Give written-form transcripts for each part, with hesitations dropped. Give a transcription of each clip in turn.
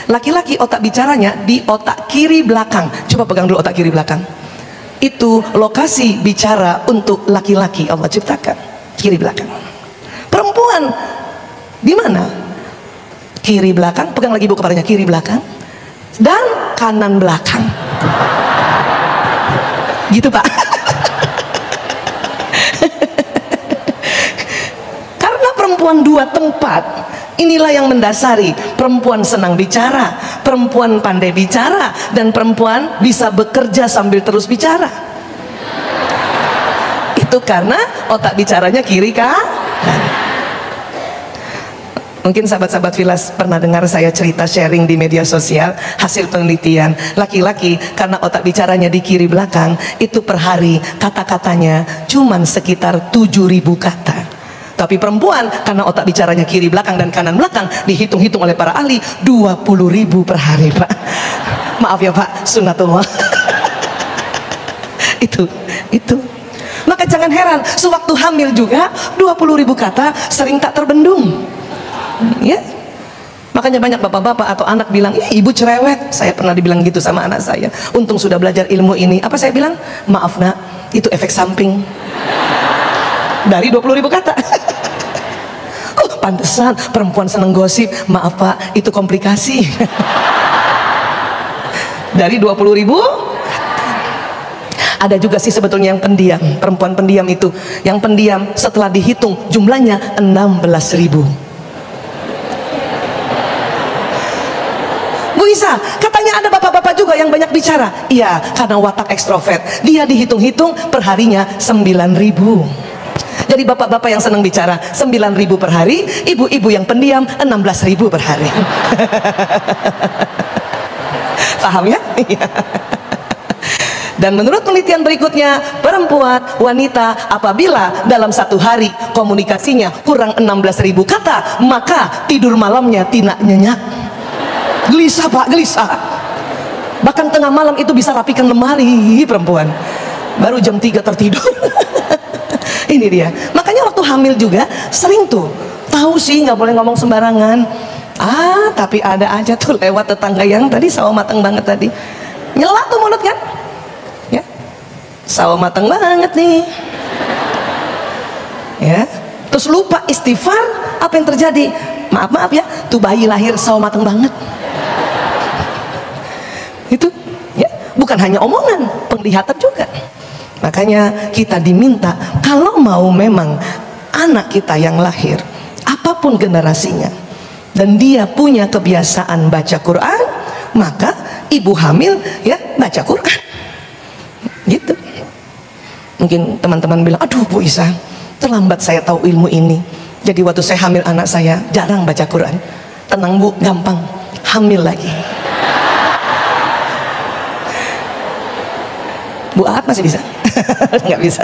Laki-laki otak bicaranya di otak kiri belakang. Coba pegang dulu otak kiri belakang. Itu lokasi bicara untuk laki-laki Allah ciptakan, kiri belakang. Perempuan di mana? Kiri belakang, pegang lagi ibu kepalanya, kiri belakang dan kanan belakang. Gitu Pak. Karena perempuan dua tempat, inilah yang mendasari perempuan senang bicara, perempuan pandai bicara, dan perempuan bisa bekerja sambil terus bicara. Itu karena otak bicaranya kiri kanan. Mungkin sahabat-sahabat Filas pernah dengar saya cerita sharing di media sosial hasil penelitian. Laki-laki karena otak bicaranya di kiri belakang, itu per hari kata-katanya cuman sekitar 7.000 kata. Tapi perempuan karena otak bicaranya kiri belakang dan kanan belakang, dihitung-hitung oleh para ahli 20.000 per hari Pak. Maaf ya Pak, sunatullah. Itu maka jangan heran sewaktu hamil juga 20.000 kata sering tak terbendung. Ya, makanya banyak bapak-bapak atau anak bilang, ibu cerewet. Saya pernah dibilang gitu sama anak saya. Untung sudah belajar ilmu ini. Apa saya bilang? Maaf nak, itu efek samping dari 20.000 kata. Oh pantesan perempuan seneng gosip. Maaf Pak, itu komplikasi. Dari 20.000 ada juga sih sebetulnya yang pendiam. Perempuan pendiam itu, yang pendiam setelah dihitung jumlahnya 16.000. Bu Isa, katanya ada bapak-bapak juga yang banyak bicara. Iya, karena watak ekstrovert. Dia dihitung-hitung perharinya 9.000. Jadi bapak-bapak yang senang bicara 9.000 per hari, ibu-ibu yang pendiam 16.000 per hari. Paham ya? Dan menurut penelitian berikutnya, perempuan, wanita apabila dalam satu hari komunikasinya kurang 16.000 kata, maka tidur malamnya tidak nyenyak. Gelisah Pak, gelisah. Bahkan tengah malam itu bisa rapikan lemari perempuan. Baru jam 3 tertidur. Ini dia. Makanya waktu hamil juga sering tuh. Tahu sih nggak boleh ngomong sembarangan. Tapi ada aja tuh lewat tetangga yang tadi sawo mateng banget tadi. Nyela tuh mulut kan? Ya. Sawo mateng banget nih. Ya. Terus lupa istighfar, apa yang terjadi? Maaf ya, tuh bayi lahir sawo mateng banget. Itu ya, bukan hanya omongan, penglihatan juga. Makanya kita diminta kalau mau memang anak kita yang lahir apapun generasinya dan dia punya kebiasaan baca Quran, maka ibu hamil ya baca Quran. Gitu. Mungkin teman-teman bilang, aduh Bu Isa, terlambat saya tahu ilmu ini. Jadi waktu saya hamil anak saya jarang baca Quran. Tenang Bu, gampang, hamil lagi. Bu Aat masih bisa? Nggak bisa.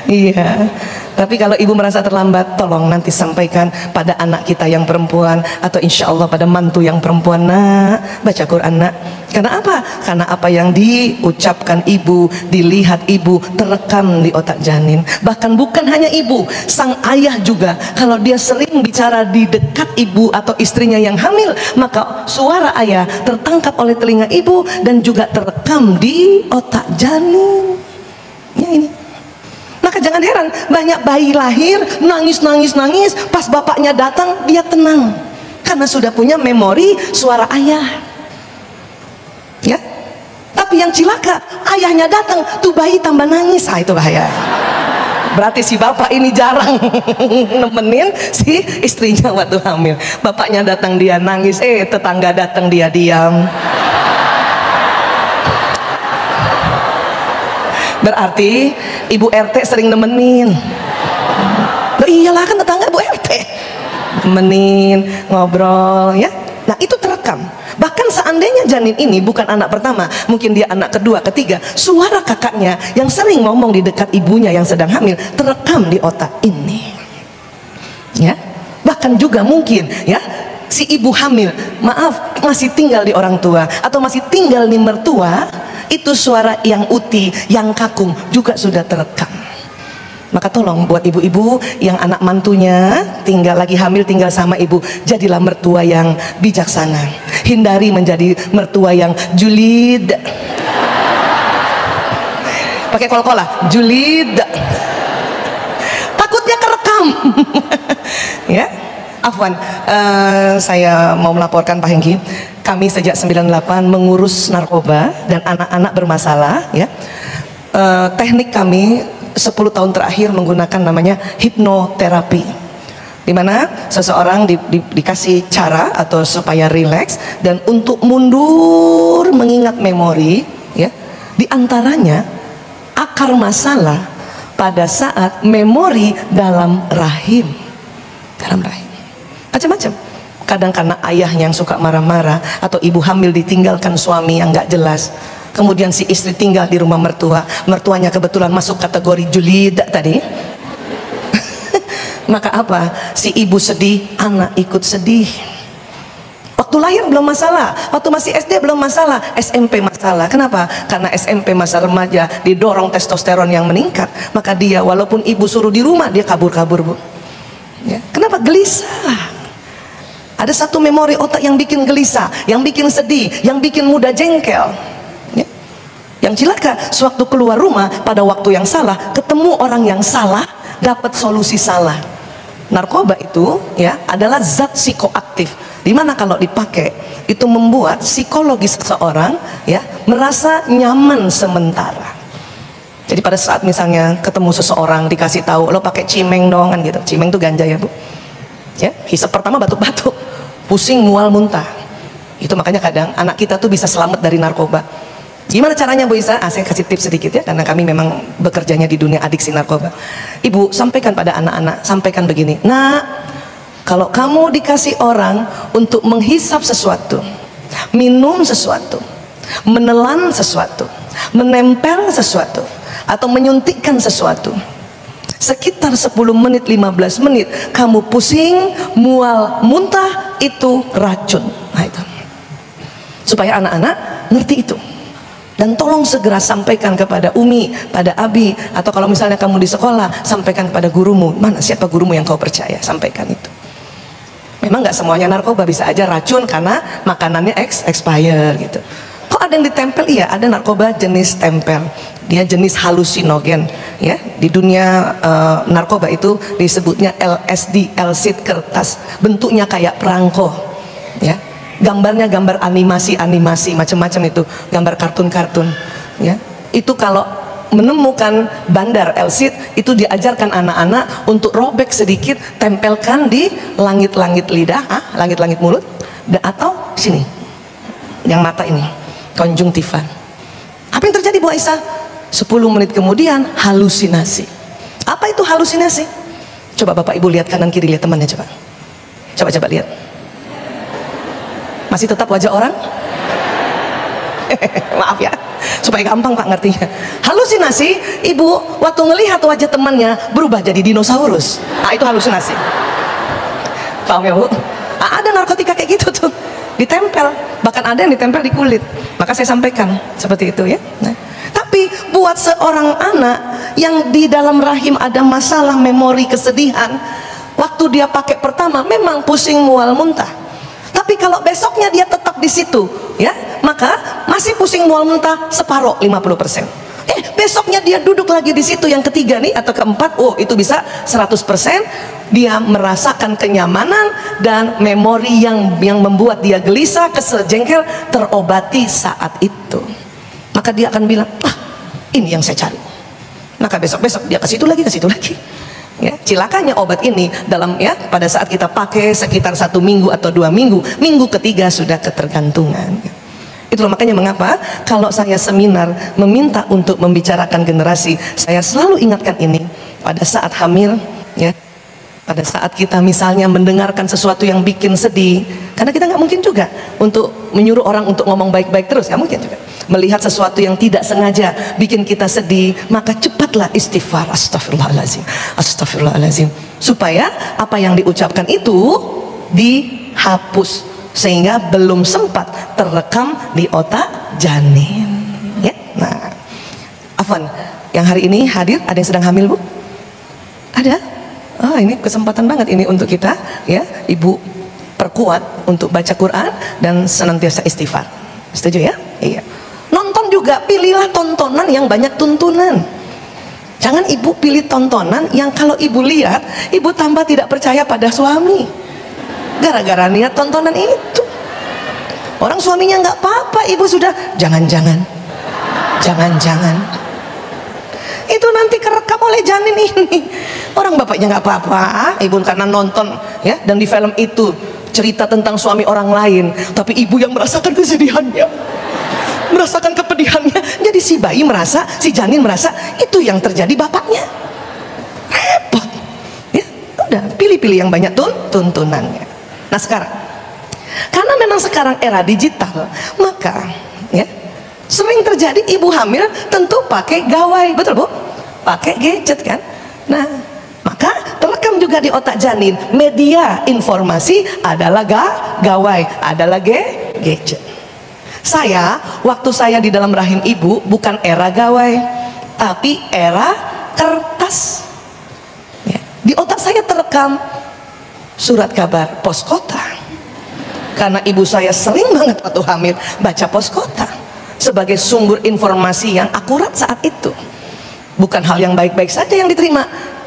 Iya. Tapi kalau ibu merasa terlambat, tolong nanti sampaikan pada anak kita yang perempuan, atau insya Allah pada mantu yang perempuan, nak, baca Quran nak. Karena apa? Karena apa yang diucapkan ibu, dilihat ibu, terekam di otak janin. Bahkan bukan hanya ibu, sang ayah juga. Kalau dia sering bicara di dekat ibu atau istrinya yang hamil, maka suara ayah tertangkap oleh telinga ibu dan juga terekam di otak janin. Ya ini. Maka jangan heran banyak bayi lahir nangis, pas bapaknya datang dia tenang karena sudah punya memori suara ayah. Ya. Tapi yang cilaka, ayahnya datang tuh bayi tambah nangis. Itu bahaya. Berarti si bapak ini jarang nemenin si istrinya waktu hamil. Bapaknya datang dia nangis, tetangga datang dia diam. Berarti ibu RT sering nemenin. Loh iyalah kan tetangga bu RT, nemenin, ngobrol ya. Nah itu terekam. Bahkan seandainya janin ini bukan anak pertama, mungkin dia anak kedua, ketiga, suara kakaknya yang sering ngomong di dekat ibunya yang sedang hamil terekam di otak ini. Ya. Bahkan juga mungkin ya si ibu hamil, maaf, masih tinggal di orang tua atau masih tinggal di mertua, itu suara yang uti, yang kakung juga sudah terekam. Maka tolong buat ibu-ibu yang anak mantunya lagi hamil tinggal sama ibu, jadilah mertua yang bijaksana. Hindari menjadi mertua yang julid. Pakai kol-kolah, julid. Takutnya kerekam. Ya, afwan. Saya mau melaporkan Pak Hengki, kami sejak 98 mengurus narkoba dan anak-anak bermasalah. Ya, teknik kami 10 tahun terakhir menggunakan namanya hipnoterapi, di mana seseorang dikasih cara atau supaya rileks dan untuk mundur mengingat memori, ya, diantaranya akar masalah pada saat memori dalam rahim, macam-macam. Kadang karena ayah yang suka marah-marah, atau ibu hamil ditinggalkan suami yang nggak jelas. Kemudian si istri tinggal di rumah mertuanya kebetulan masuk kategori julid tadi. Maka apa? Si ibu sedih, anak ikut sedih. Waktu lahir belum masalah, waktu masih SD belum masalah, SMP masalah. Kenapa? Karena SMP masa remaja didorong testosteron yang meningkat. Maka dia walaupun ibu suruh di rumah, dia kabur-kabur, Bu. Ya. Kenapa? Gelisah. Ada satu memori otak yang bikin gelisah, yang bikin sedih, yang bikin mudah jengkel. Yang cilaka, sewaktu keluar rumah pada waktu yang salah, ketemu orang yang salah, dapat solusi salah. Narkoba itu, ya, adalah zat psikoaktif, dimana kalau dipakai itu membuat psikologis seseorang, ya, merasa nyaman sementara. Jadi pada saat misalnya ketemu seseorang dikasih tahu, lo pakai cimeng dong, kan gitu. Cimeng itu ganja ya, Bu. Ya, hisap pertama batuk-batuk, pusing, mual, muntah. Itu makanya kadang anak kita tuh bisa selamat dari narkoba. Gimana caranya, Bu Isa? Saya kasih tips sedikit ya, karena kami memang bekerjanya di dunia adiksi narkoba. Ibu, sampaikan pada anak-anak, sampaikan begini. Nah, kalau kamu dikasih orang untuk menghisap sesuatu, minum sesuatu, menelan sesuatu, menempel sesuatu, atau menyuntikkan sesuatu, sekitar 10 menit, 15 menit, kamu pusing, mual, muntah, itu racun. Nah itu. Supaya anak-anak ngerti itu. Dan tolong segera sampaikan kepada Umi, pada Abi, atau kalau misalnya kamu di sekolah, sampaikan kepada gurumu. Mana siapa gurumu yang kau percaya, sampaikan itu. Memang nggak semuanya narkoba, bisa aja racun karena makanannya expire gitu. Kok ada yang ditempel? Iya, ada narkoba jenis tempel. Dia jenis halusinogen. Ya, di dunia narkoba itu disebutnya LSD, LSD kertas, bentuknya kayak perangko. Ya. Gambarnya gambar animasi macam-macam, itu gambar kartun-kartun, ya. Itu kalau menemukan bandar LSD itu diajarkan anak-anak untuk robek sedikit, tempelkan di langit-langit lidah, langit-langit mulut, atau sini yang mata ini, konjungtiva. Apa yang terjadi, Bu Aisyah? 10 menit kemudian halusinasi. Apa itu halusinasi? Coba Bapak Ibu lihat kanan kiri, lihat temannya, coba lihat. Masih tetap wajah orang? Maaf ya, supaya gampang Pak ngertinya. Halusinasi, ibu waktu ngelihat wajah temannya berubah jadi dinosaurus. Nah, itu halusinasi. Paham ya, Bu? Nah, ada narkotika kayak gitu tuh, ditempel, bahkan ada yang ditempel di kulit. Maka saya sampaikan seperti itu ya. Nah, tapi buat seorang anak yang di dalam rahim ada masalah memori kesedihan, waktu dia pakai pertama memang pusing, mual, muntah. Tapi kalau besoknya dia tetap di situ, ya, maka masih pusing, mual, muntah separuh, 50%. Besoknya dia duduk lagi di situ yang ketiga nih atau keempat, oh itu bisa 100%. Dia merasakan kenyamanan dan memori yang membuat dia gelisah, kesel, jengkel terobati saat itu. Maka dia akan bilang, ini yang saya cari. Maka besok-besok dia ke situ lagi. Ya, cilakanya obat ini pada saat kita pakai sekitar 1 minggu atau 2 minggu, minggu ketiga sudah ketergantungan. Itulah makanya mengapa kalau saya seminar meminta untuk membicarakan generasi, saya selalu ingatkan ini pada saat hamil, ya, pada saat kita misalnya mendengarkan sesuatu yang bikin sedih, karena kita nggak mungkin juga untuk menyuruh orang untuk ngomong baik-baik terus, nggak mungkin juga. Melihat sesuatu yang tidak sengaja bikin kita sedih, maka cepatlah istighfar, astagfirullahaladzim, astagfirullahaladzim, supaya apa yang diucapkan itu dihapus sehingga belum sempat terekam di otak janin. Ya, nah, afwan, yang hari ini hadir ada yang sedang hamil, Bu? Ada? Oh, ini kesempatan banget ini untuk kita, ya, ibu perkuat untuk baca Quran dan senantiasa istighfar. Setuju ya? Iya. Nonton juga, pilihlah tontonan yang banyak tuntunan. Jangan ibu pilih tontonan yang kalau ibu lihat, ibu tambah tidak percaya pada suami. Gara-gara lihat tontonan itu. Orang suaminya nggak apa-apa, ibu sudah jangan-jangan. Itu nanti kerekam oleh janin ini. Orang bapaknya nggak apa-apa, ibu karena nonton, ya, dan di film itu cerita tentang suami orang lain, tapi ibu yang merasakan kesedihannya, merasakan kepedihannya. Jadi si bayi merasa, si janin merasa itu yang terjadi bapaknya. Repot, ya. Udah, pilih-pilih yang banyak tuntunannya. Nah sekarang, karena memang sekarang era digital, maka, ya, sering terjadi ibu hamil tentu pakai gawai, betul bu? Pakai gadget kan? Nah, maka terekam juga di otak janin, media informasi adalah gawai, adalah gadget. Waktu saya di dalam rahim ibu bukan era gawai, tapi era kertas. Ya, di otak saya terekam surat kabar pos kota, karena ibu saya sering banget waktu hamil baca pos kota sebagai sumber informasi yang akurat saat itu. Bukan hal yang baik-baik saja yang diterima,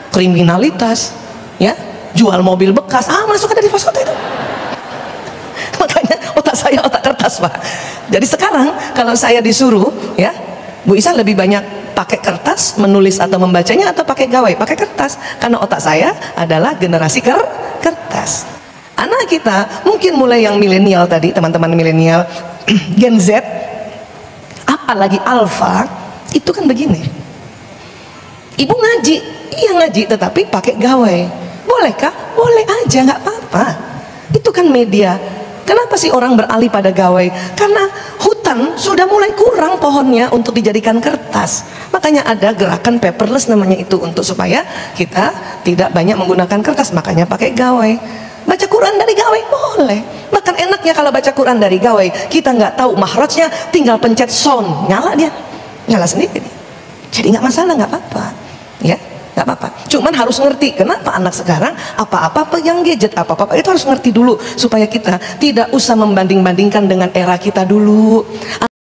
kriminalitas, ya, jual mobil bekas, masuk ada di pos kota itu. Makanya otak saya otak kertas pak. Jadi sekarang kalau saya disuruh, ya, Bu Isa lebih banyak pakai kertas menulis atau membacanya atau pakai gawai? Pakai kertas, karena otak saya adalah generasi kertas. Anak kita mungkin mulai yang milenial tadi, teman-teman milenial, Gen Z, apalagi Alpha, itu kan begini. Ibu ngaji, iya ngaji, tetapi pakai gawai. Bolehkah? Boleh aja, nggak apa-apa. Itu kan media. Kenapa sih orang beralih pada gawai? Karena hutan sudah mulai kurang pohonnya untuk dijadikan kertas. Makanya ada gerakan paperless namanya itu, untuk supaya kita tidak banyak menggunakan kertas. Makanya pakai gawai. Baca Quran dari gawai boleh. Bahkan enaknya kalau baca Quran dari gawai, kita nggak tahu mahrajnya, tinggal pencet sound, nyala dia, nyala sendiri. Jadi nggak masalah, nggak apa-apa, ya, nggak apa-apa. Cuman harus ngerti kenapa anak sekarang apa-apa yang gadget, apa-apa itu harus ngerti dulu supaya kita tidak usah membanding-bandingkan dengan era kita dulu.